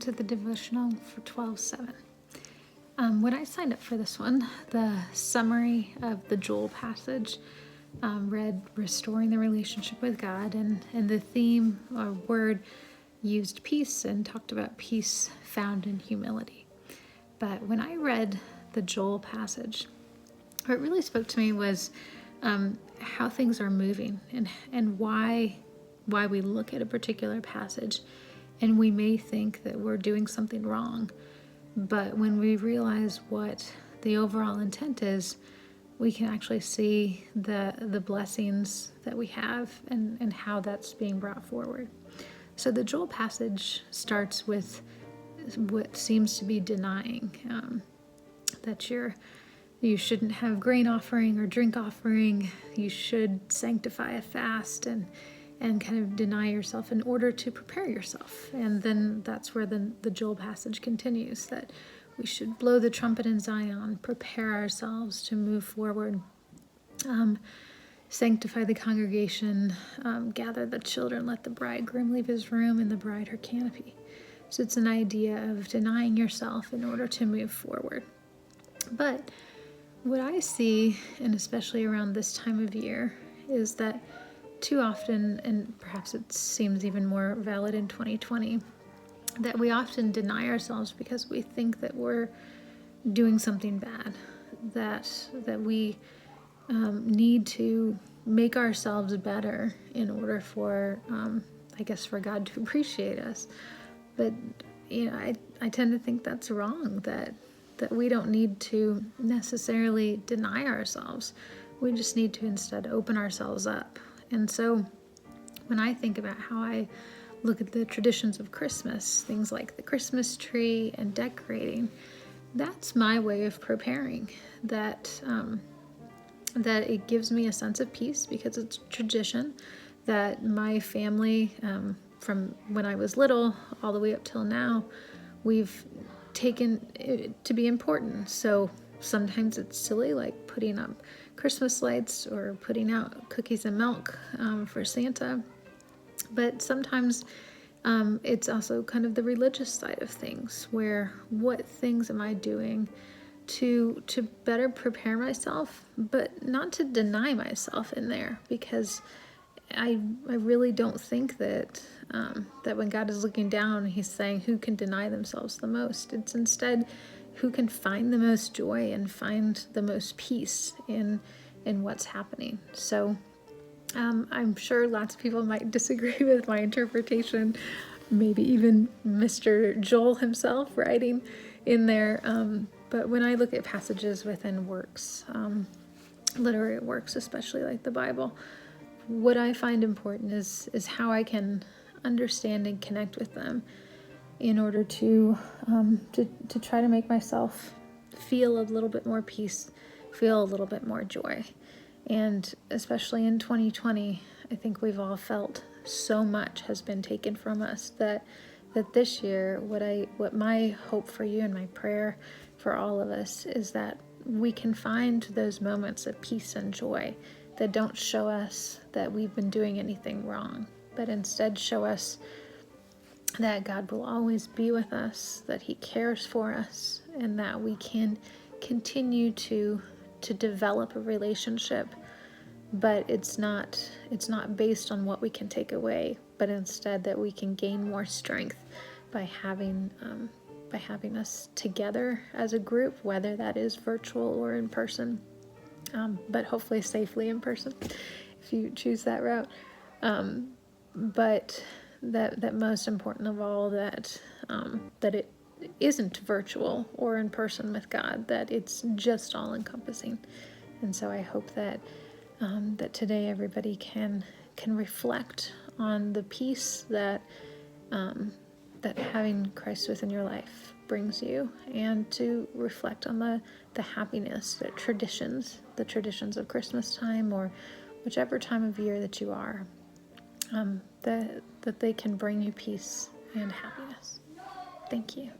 to the Devotional for 12/7. When I signed up for this one, the summary of the Joel passage read restoring the relationship with God, and the theme or word used peace and talked about peace found in humility. But when I read the Joel passage, what really spoke to me was how things are moving and why we look at a particular passage and we may think that we're doing something wrong. But when we realize what the overall intent is, we can actually see the blessings that we have and how that's being brought forward. So the Joel passage starts with what seems to be denying that you shouldn't have grain offering or drink offering. You should sanctify a fast and kind of deny yourself in order to prepare yourself. And then that's where the Joel passage continues, that we should blow the trumpet in Zion, prepare ourselves to move forward, sanctify the congregation, gather the children, let the bridegroom leave his room and the bride her canopy. So it's an idea of denying yourself in order to move forward. But what I see, and especially around this time of year, is that too often, and perhaps it seems even more valid in 2020, that we often deny ourselves because we think that we're doing something bad, that we need to make ourselves better in order for, for God to appreciate us. But I tend to think that's wrong, that we don't need to necessarily deny ourselves. We just need to instead open ourselves up. And so when I think about how I look at the traditions of Christmas, things like the Christmas tree and decorating, that's my way of preparing. That it gives me a sense of peace because it's tradition that my family, from when I was little all the way up till now, we've taken it to be important. So sometimes it's silly, like putting up Christmas lights or putting out cookies and milk for Santa. But sometimes it's also kind of the religious side of things, where what things am I doing to better prepare myself, but not to deny myself in there, because I really don't think that when God is looking down, he's saying who can deny themselves the most. It's instead who can find the most joy and find the most peace in what's happening. So I'm sure lots of people might disagree with my interpretation, maybe even Mr. Joel himself writing in there. But when I look at passages within works, literary works, especially like the Bible, what I find important is how I can understand and connect with them in order to try to make myself feel a little bit more peace, feel a little bit more joy. And especially in 2020, I think we've all felt so much has been taken from us that this year, what my hope for you and my prayer for all of us is that we can find those moments of peace and joy that don't show us that we've been doing anything wrong, but instead show us that God will always be with us, that he cares for us, and that we can continue to develop a relationship. But it's not based on what we can take away, but instead that we can gain more strength by having us together as a group, whether that is virtual or in person, but hopefully safely in person if you choose that route. But that most important of all, that it isn't virtual or in person with God, that it's just all encompassing. And so I hope that today everybody can reflect on the peace that having Christ within your life brings you, and to reflect on the happiness that the traditions of Christmas time, or whichever time of year that you are, that they can bring you peace and happiness. Thank you.